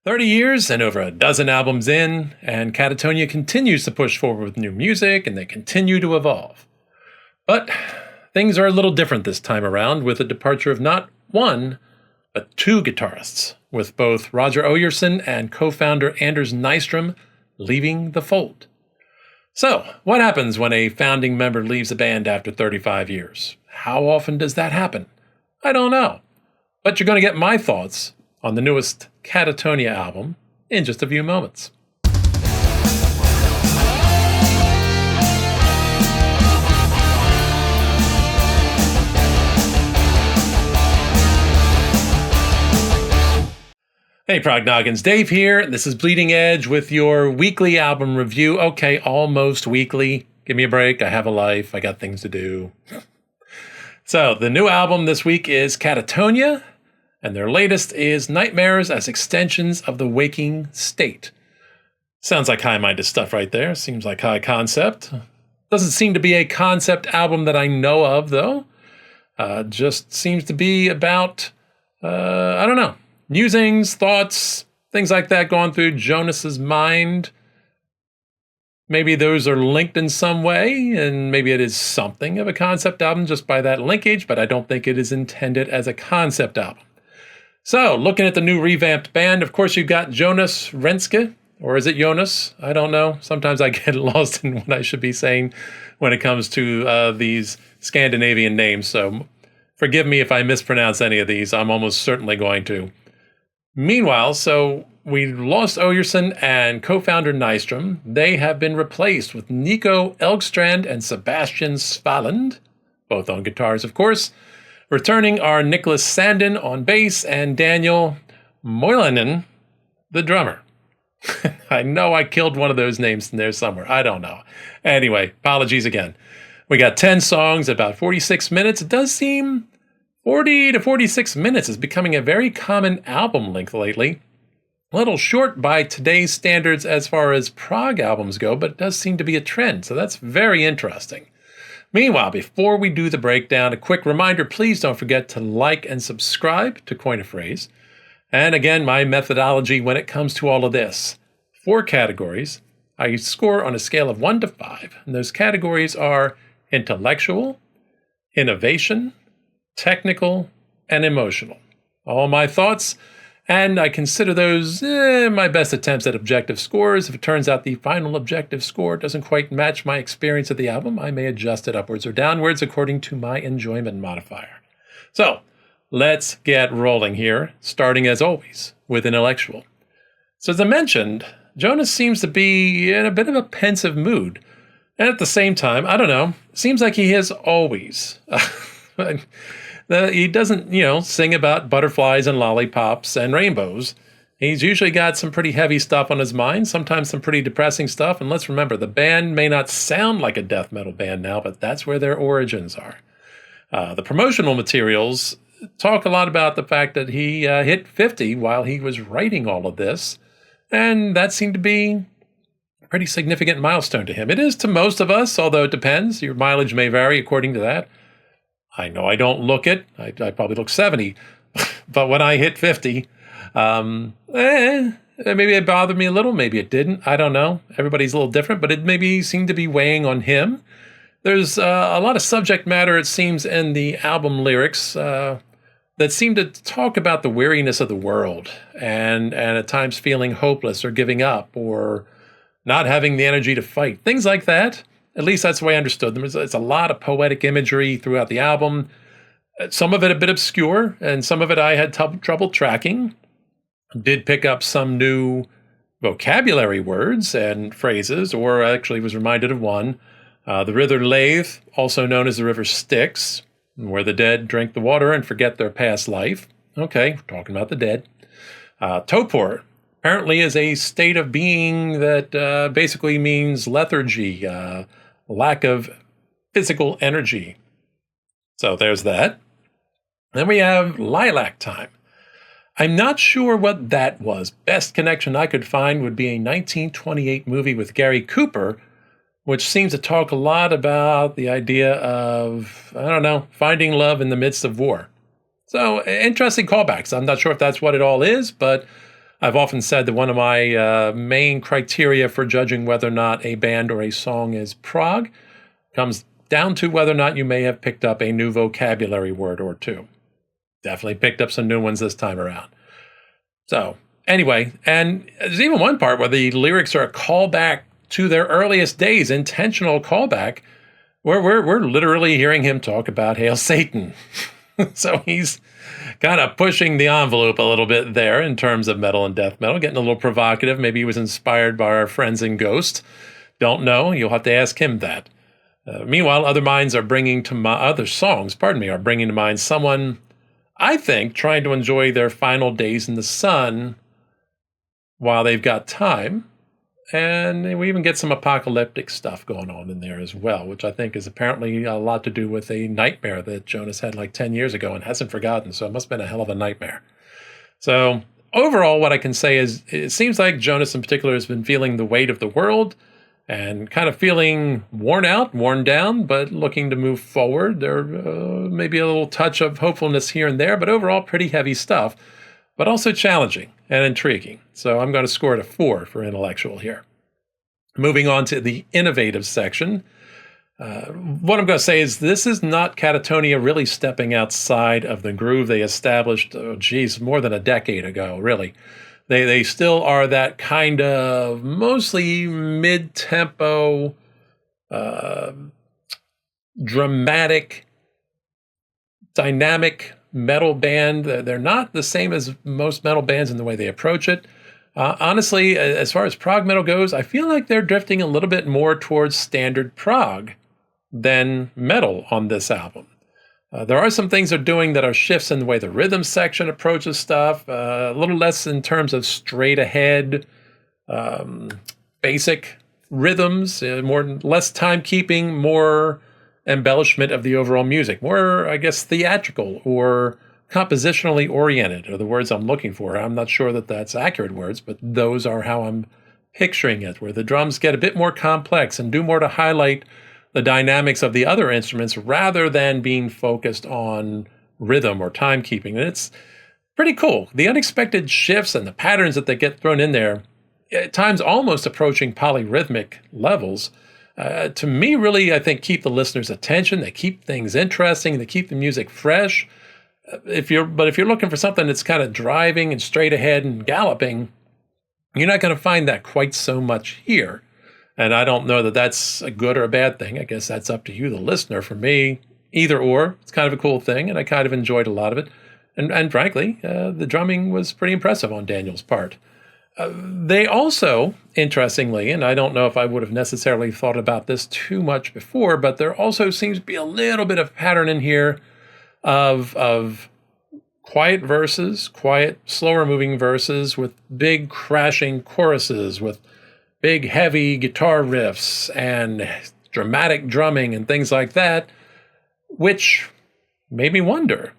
30 years and over a dozen albums in, and Katatonia continues to push forward with new music, and they continue to evolve. But things are a little different this time around, with the departure of not one, but two guitarists, with both Roger Oyerson and co-founder Anders Nystrom leaving the fold. So, what happens when a founding member leaves a band after 35 years? How often does that happen? I don't know. But you're going to get my thoughts on the newest Katatonia album in just a few moments. Hey Prognoggins, Dave here. This is Bleeding Edge with your weekly album review. Okay, almost weekly. Give me a break. I have a life. I got things to do. So, the new album this week is Katatonia, and their latest is Nightmares as Extensions of the Waking State. Sounds like high-minded stuff right there. Seems like high concept. Doesn't seem to be a concept album that I know of, though. Just seems to be about, I don't know, musings, thoughts, things like that going through Jonas's mind. Maybe those are linked in some way, and maybe it is something of a concept album just by that linkage, but I don't think it is intended as a concept album. So, looking at the new revamped band, of course you've got Jonas Renske, or is it Jonas? I don't know. Sometimes I get lost in what I should be saying when it comes to these Scandinavian names, so forgive me if I mispronounce any of these. I'm almost certainly going to. Meanwhile, so we lost Oyerson and co-founder Nystrom. They have been replaced with Nico Elgstrand and Sebastian Svaland, both on guitars, of course. Returning are Nicholas Sandin on bass and Daniel Moilanen, the drummer. I know I killed one of those names in there somewhere. I don't know. Anyway, apologies again. We got 10 songs, about 46 minutes. It does seem 40 to 46 minutes is becoming a very common album length lately. A little short by today's standards as far as prog albums go, but it does seem to be a trend, so that's very interesting. Meanwhile, before we do the breakdown, a quick reminder, please don't forget to like and subscribe, to coin a phrase. And again, my methodology when it comes to all of this. 4 categories. I score on a scale of 1 to 5, and those categories are intellectual, innovation, technical, and emotional. All my thoughts, and I consider those my best attempts at objective scores. If it turns out the final objective score doesn't quite match my experience of the album, I may adjust it upwards or downwards according to my enjoyment modifier. So, let's get rolling here, starting as always with intellectual. So as I mentioned, Jonas seems to be in a bit of a pensive mood. And at the same time, I don't know, seems like he is always. He doesn't, sing about butterflies and lollipops and rainbows. He's usually got some pretty heavy stuff on his mind, sometimes some pretty depressing stuff. And let's remember, the band may not sound like a death metal band now, but that's where their origins are. The promotional materials talk a lot about the fact that he hit 50 while he was writing all of this. And that seemed to be a pretty significant milestone to him. It is to most of us, although it depends. Your mileage may vary according to that. I know I don't look it. I probably look 70. But when I hit 50, maybe it bothered me a little. Maybe it didn't. I don't know. Everybody's a little different, but it maybe seemed to be weighing on him. There's a lot of subject matter, it seems, in the album lyrics that seem to talk about the weariness of the world and at times feeling hopeless or giving up or not having the energy to fight. Things like that. At least that's the way I understood them. It's a lot of poetic imagery throughout the album. Some of it a bit obscure, and some of it I had trouble tracking. Did pick up some new vocabulary words and phrases, or actually was reminded of one. The river Lathe, also known as the river Styx, where the dead drink the water and forget their past life. Okay, we're talking about the dead. Topor apparently is a state of being that basically means lethargy, lack of physical energy. So there's that. Then we have Lilac Time. I'm not sure what that was. Best connection I could find would be a 1928 movie with Gary Cooper, which seems to talk a lot about the idea of, finding love in the midst of war. So, interesting callbacks. I'm not sure if that's what it all is, but I've often said that one of my main criteria for judging whether or not a band or a song is prog comes down to whether or not you may have picked up a new vocabulary word or two. Definitely picked up some new ones this time around. So anyway, and there's even one part where the lyrics are a callback to their earliest days, intentional callback, where we're literally hearing him talk about Hail Satan. So he's kind of pushing the envelope a little bit there in terms of metal and death metal, getting a little provocative. Maybe he was inspired by our friends in Ghost. Don't know. You'll have to ask him that. Meanwhile, other songs are bringing to mind someone, I think, trying to enjoy their final days in the sun while they've got time. And we even get some apocalyptic stuff going on in there as well, which I think is apparently a lot to do with a nightmare that Jonas had like 10 years ago and hasn't forgotten. So it must have been a hell of a nightmare. So overall, what I can say is it seems like Jonas in particular has been feeling the weight of the world and kind of feeling worn out, worn down, but looking to move forward. There may be a little touch of hopefulness here and there, but overall pretty heavy stuff, but also challenging and intriguing. So I'm going to score it a 4 for intellectual here. Moving on to the innovative section. What I'm going to say is this is not Katatonia really stepping outside of the groove they established, more than a decade ago, really. They still are that kind of mostly mid-tempo, dramatic, dynamic metal band. They're not the same as most metal bands in the way they approach it. Honestly, as far as prog metal goes, I feel like they're drifting a little bit more towards standard prog than metal on this album. There are some things they're doing that are shifts in the way the rhythm section approaches stuff, a little less in terms of straight ahead, basic rhythms, less timekeeping, more embellishment of the overall music, more, I guess, theatrical or compositionally oriented are the words I'm looking for. I'm not sure that that's accurate words, but those are how I'm picturing it, where the drums get a bit more complex and do more to highlight the dynamics of the other instruments rather than being focused on rhythm or timekeeping. And it's pretty cool. The unexpected shifts and the patterns that they get thrown in there, at times almost approaching polyrhythmic levels, to me, really, I think, keep the listener's attention. They keep things interesting. They keep the music fresh. If you're looking for something that's kind of driving and straight ahead and galloping, you're not going to find that quite so much here. And I don't know that that's a good or a bad thing. I guess that's up to you, the listener. For me, either or. It's kind of a cool thing, and I kind of enjoyed a lot of it. And frankly, the drumming was pretty impressive on Daniel's part. They also, interestingly, and I don't know if I would have necessarily thought about this too much before, but there also seems to be a little bit of pattern in here of quiet verses, quiet, slower moving verses with big crashing choruses, with big heavy guitar riffs and dramatic drumming and things like that, which made me wonder,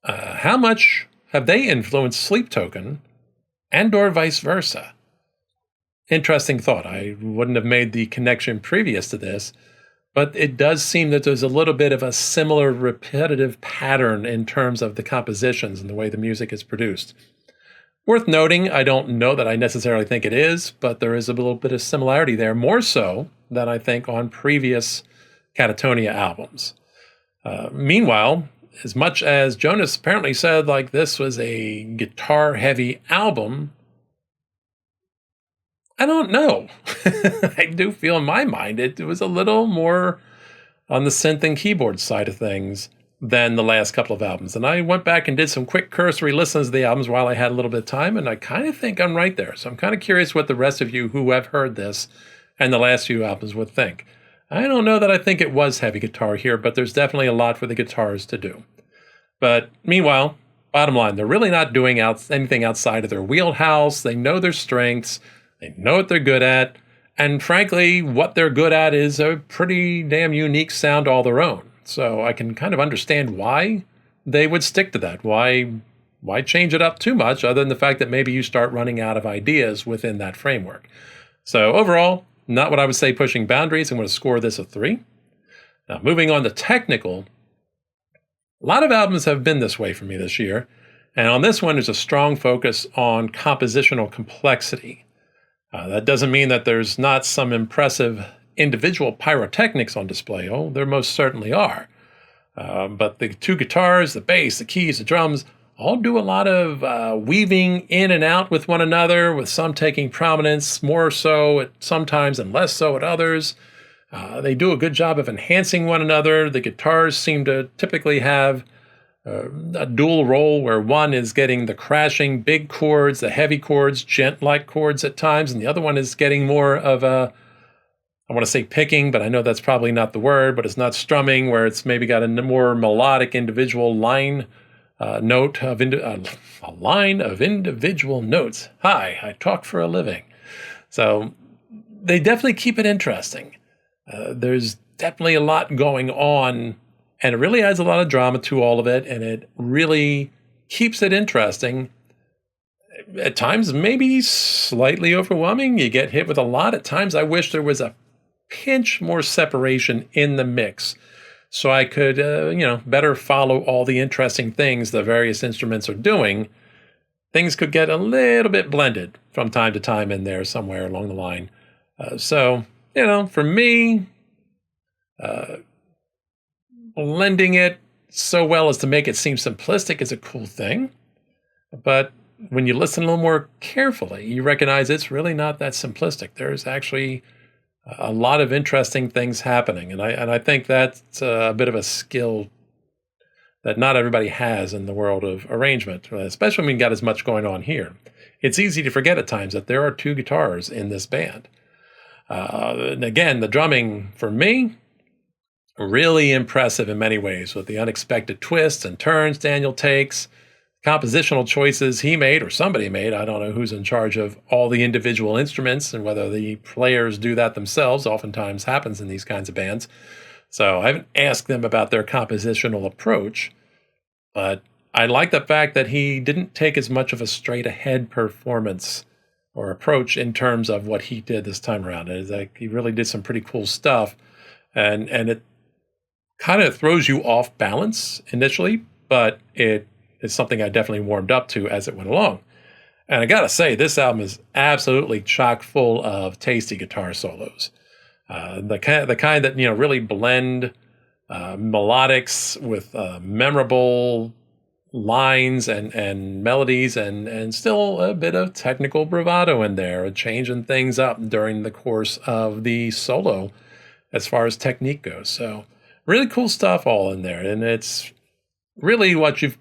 how much have they influenced Sleep Token and or vice versa? Interesting thought. I wouldn't have made the connection previous to this, but it does seem that there's a little bit of a similar repetitive pattern in terms of the compositions and the way the music is produced. Worth noting, I don't know that I necessarily think it is, but there is a little bit of similarity there, more so than I think on previous Katatonia albums. Meanwhile, as much as Jonas apparently said like this was a guitar-heavy album, I don't know. I do feel in my mind it was a little more on the synth and keyboard side of things than the last couple of albums. And I went back and did some quick cursory listens to the albums while I had a little bit of time, and I kind of think I'm right there. So I'm kind of curious what the rest of you who have heard this and the last few albums would think. I don't know that I think it was heavy guitar here, but there's definitely a lot for the guitars to do. But meanwhile, bottom line, they're really not doing anything outside of their wheelhouse. They know their strengths. They know what they're good at. And frankly, what they're good at is a pretty damn unique sound all their own. So I can kind of understand why they would stick to that. Why change it up too much other than the fact that maybe you start running out of ideas within that framework. So overall, not what I would say pushing boundaries. I'm going to score this a 3. Now, moving on to technical. A lot of albums have been this way for me this year. And on this one, there's a strong focus on compositional complexity. That doesn't mean that there's not some impressive individual pyrotechnics on display. Oh, there most certainly are. But the two guitars, the bass, the keys, the drums, all do a lot of weaving in and out with one another, with some taking prominence more so at sometimes and less so at others. They do a good job of enhancing one another. The guitars seem to typically have a dual role where one is getting the crashing big chords, the heavy chords, gent-like chords at times, and the other one is getting more of a, I want to say picking, but I know that's probably not the word, but it's not strumming, where it's maybe got a more melodic individual line note of a line of individual notes. Hi, I talk for a living. So they definitely keep it interesting. There's definitely a lot going on, and it really adds a lot of drama to all of it, and it really keeps it interesting. At times, maybe slightly overwhelming. You get hit with a lot. At times, I wish there was a pinch more separation in the mix so I could, better follow all the interesting things the various instruments are doing. Things could get a little bit blended from time to time in there somewhere along the line. For me, blending it so well as to make it seem simplistic is a cool thing. But when you listen a little more carefully, you recognize it's really not that simplistic. There's actually a lot of interesting things happening. And I think that's a bit of a skill that not everybody has in the world of arrangement, especially when you got as much going on here. It's easy to forget at times that there are two guitars in this band. And again, the drumming, for me, really impressive in many ways, with the unexpected twists and turns Daniel takes, compositional choices he made, or somebody made. I don't know who's in charge of all the individual instruments and whether the players do that themselves. Oftentimes happens in these kinds of bands. So I haven't asked them about their compositional approach, but I like the fact that he didn't take as much of a straight ahead performance or approach in terms of what he did this time around. It's like he really did some pretty cool stuff, and it kind of throws you off balance initially, but it is something I definitely warmed up to as it went along. And I gotta say, this album is absolutely chock full of tasty guitar solos. The kind that really blend melodics with memorable lines and melodies, and still a bit of technical bravado in there, changing things up during the course of the solo as far as technique goes. So really cool stuff all in there, and it's really what you've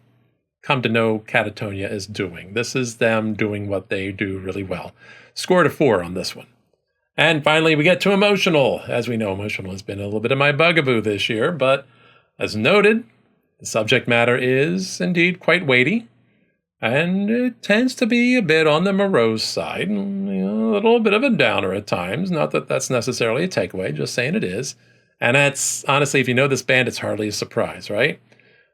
come to know Katatonia as doing. This is them doing what they do really well. Scored a 4 on this one. And finally, we get to emotional. As we know, emotional has been a little bit of my bugaboo this year, but as noted, the subject matter is indeed quite weighty, and it tends to be a bit on the morose side, a little bit of a downer at times. Not that that's necessarily a takeaway, just saying it is. And that's, honestly, if you know this band, it's hardly a surprise, right?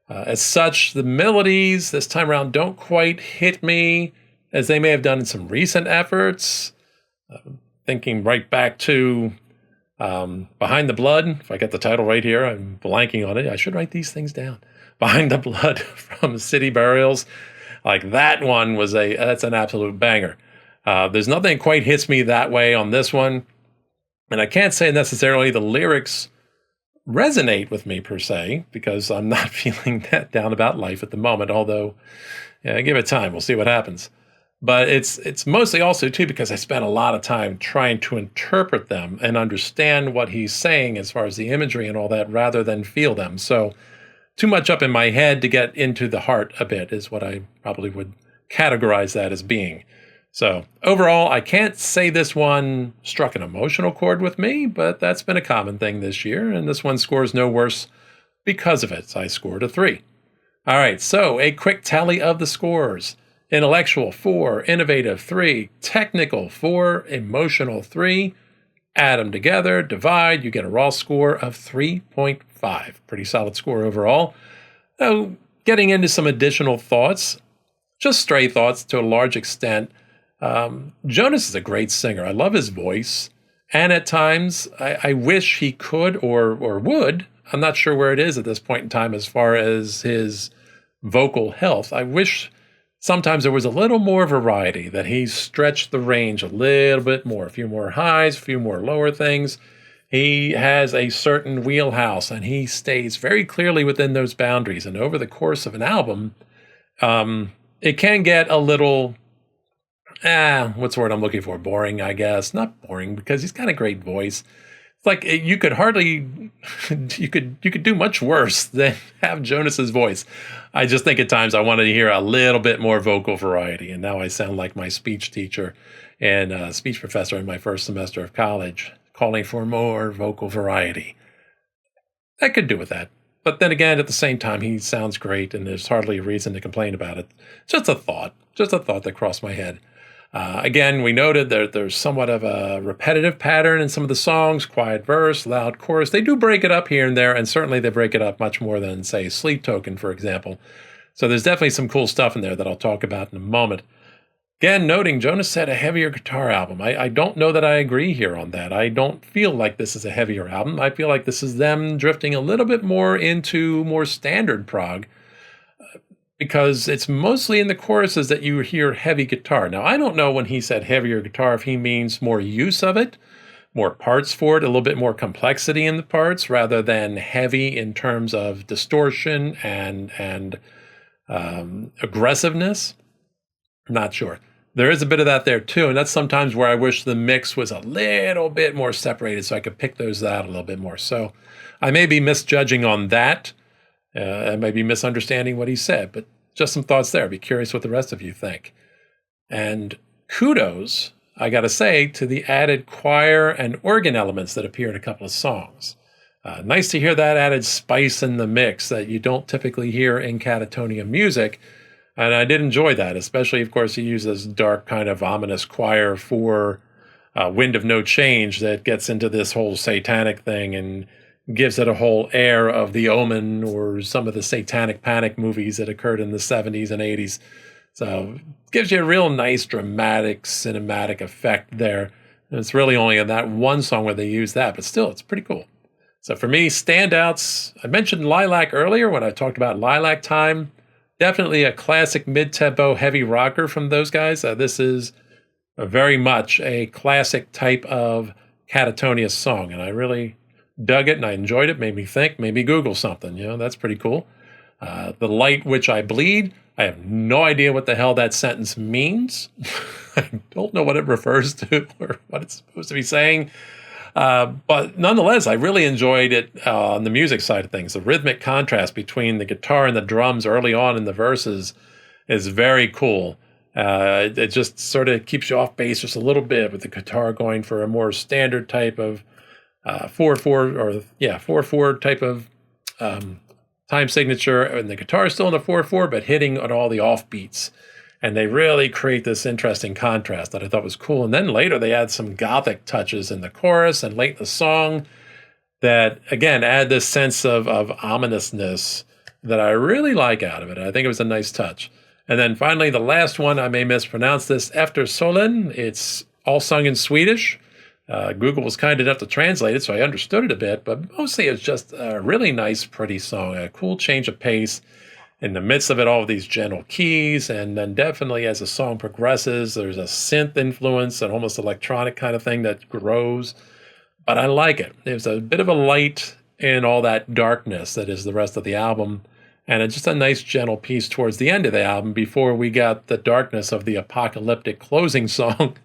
As such, the melodies this time around don't quite hit me as they may have done in some recent efforts. Thinking right back to Behind the Blood. If I get the title right here, I'm blanking on it. I should write these things down. Behind the Blood from City Burials. Like that one was that's an absolute banger. There's nothing quite hits me that way on this one. And I can't say necessarily the lyrics resonate with me per se, because I'm not feeling that down about life at the moment, although give it time, we'll see what happens. But it's mostly also too because I spent a lot of time trying to interpret them and understand what he's saying as far as the imagery and all that, rather than feel them. So too much up in my head to get into the heart a bit is what I probably would categorize that as being. So overall, I can't say this one struck an emotional chord with me, but that's been a common thing this year, and this one scores no worse because of it. I scored a 3. All right, so a quick tally of the scores. Intellectual, 4. Innovative, 3. Technical, 4. Emotional, 3. Add them together, divide, you get a raw score of 3.5. Pretty solid score overall. Now, getting into some additional thoughts, just stray thoughts to a large extent. Jonas is a great singer. I love his voice, and at times I wish he could or would. I'm not sure where it is at this point in time as far as his vocal health. I wish sometimes there was a little more variety, that he stretched the range a little bit more, a few more highs, a few more lower things. He has a certain wheelhouse, and he stays very clearly within those boundaries. And over the course of an album, it can get a little, what's the word I'm looking for? Boring, I guess. Not boring, because he's got a great voice. It's like you could hardly, you could do much worse than have Jonas's voice. I just think at times I wanted to hear a little bit more vocal variety, and now I sound like my speech teacher and speech professor in my first semester of college, calling for more vocal variety. I could do with that. But then again, at the same time, he sounds great, and there's hardly a reason to complain about it. Just a thought that crossed my head. Again, we noted that there's somewhat of a repetitive pattern in some of the songs, quiet verse, loud chorus. They do break it up here and there, and certainly they break it up much more than, say, Sleep Token, for example. So there's definitely some cool stuff in there that I'll talk about in a moment. Again, noting Jonas said a heavier guitar album. I don't know that I agree here on that. I don't feel like this is a heavier album. I feel like this is them drifting a little bit more into more standard prog, because it's mostly in the choruses that you hear heavy guitar. Now, I don't know when he said heavier guitar if he means more use of it, more parts for it, a little bit more complexity in the parts, rather than heavy in terms of distortion and aggressiveness. I'm not sure. There is a bit of that there too, and that's sometimes where I wish the mix was a little bit more separated so I could pick those out a little bit more. So I may be misjudging on that. I may be misunderstanding what he said, but just some thoughts there. I'd be curious what the rest of you think. And kudos, I got to say, to the added choir and organ elements that appear in a couple of songs. Nice to hear that added spice in the mix that you don't typically hear in Katatonia music. And I did enjoy that, especially, of course, he uses dark, kind of ominous choir for Wind of No Change that gets into this whole satanic thing and gives it a whole air of The Omen or some of the satanic panic movies that occurred in the 70s and 80s. So it gives you a real nice, dramatic, cinematic effect there. And it's really only in that one song where they use that, but still, it's pretty cool. So for me, standouts, I mentioned Lilac earlier when I talked about Lilac Time. Definitely a classic mid-tempo heavy rocker from those guys. This is very much a classic type of Katatonia song, and I really dug it and I enjoyed it. Made me think, maybe Google something. That's pretty cool. The light which I bleed, I have no idea what the hell that sentence means. I don't know what it refers to or what it's supposed to be saying. But nonetheless, I really enjoyed it on the music side of things. The rhythmic contrast between the guitar and the drums early on in the verses is very cool. It just sort of keeps you off base just a little bit, with the guitar going for a more standard type of 4/4 type of time signature, and the guitar is still in the 4/4, but hitting on all the offbeats. And they really create this interesting contrast that I thought was cool. And then later they add some gothic touches in the chorus and late in the song that, again, add this sense of ominousness that I really like out of it. I think it was a nice touch. And then finally, the last one, I may mispronounce this, Efter Solen. It's all sung in Swedish. Google was kind enough to translate it, so I understood it a bit, but mostly it's just a really nice, pretty song, a cool change of pace. In the midst of it, all of these gentle keys, and then definitely as the song progresses, there's a synth influence, an almost electronic kind of thing that grows. But I like it. There's a bit of a light in all that darkness that is the rest of the album, and it's just a nice gentle piece towards the end of the album before we got the darkness of the apocalyptic closing song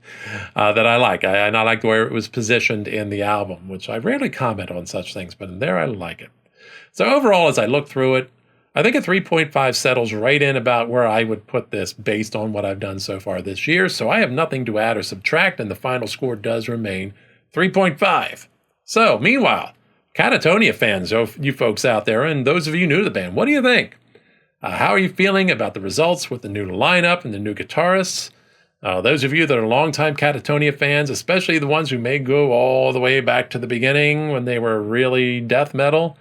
that I like. I like where it was positioned in the album, which I rarely comment on such things, but in there I like it. So overall, as I look through it, I think a 3.5 settles right in about where I would put this based on what I've done so far this year. So I have nothing to add or subtract, and the final score does remain 3.5. So meanwhile, Katatonia fans, you folks out there, and those of you new to the band, what do you think? How are you feeling about the results with the new lineup and the new guitarists? Those of you that are longtime Katatonia fans, especially the ones who may go all the way back to the beginning when they were really death metal,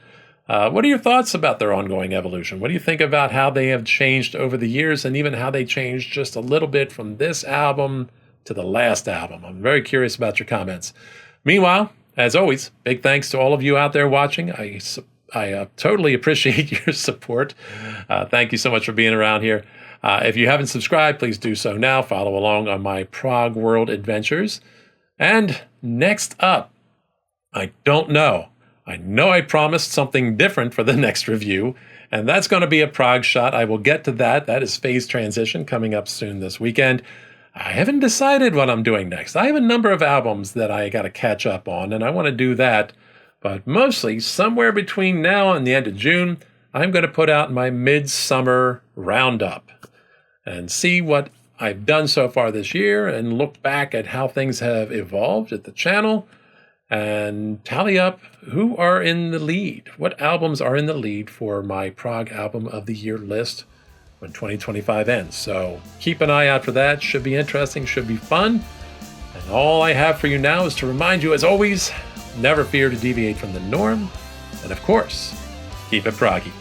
what are your thoughts about their ongoing evolution? What do you think about how they have changed over the years, and even how they changed just a little bit from this album to the last album? I'm very curious about your comments. Meanwhile, as always, big thanks to all of you out there watching. I totally appreciate your support. Thank you so much for being around here. If you haven't subscribed, please do so now. Follow along on my Prog World adventures. And next up, I don't know. I know I promised something different for the next review, and that's going to be a prog shot. I will get to that. That is Phase Transition coming up soon this weekend. I haven't decided what I'm doing next. I have a number of albums that I got to catch up on, and I want to do that. But mostly, somewhere between now and the end of June, I'm going to put out my midsummer roundup and see what I've done so far this year and look back at how things have evolved at the channel and tally up who are in the lead, what albums are in the lead for my Prog Album of the Year list when 2025 ends. So keep an eye out for that. Should be interesting, should be fun. And all I have for you now is to remind you, as always, never fear to deviate from the norm. And of course, keep it proggy.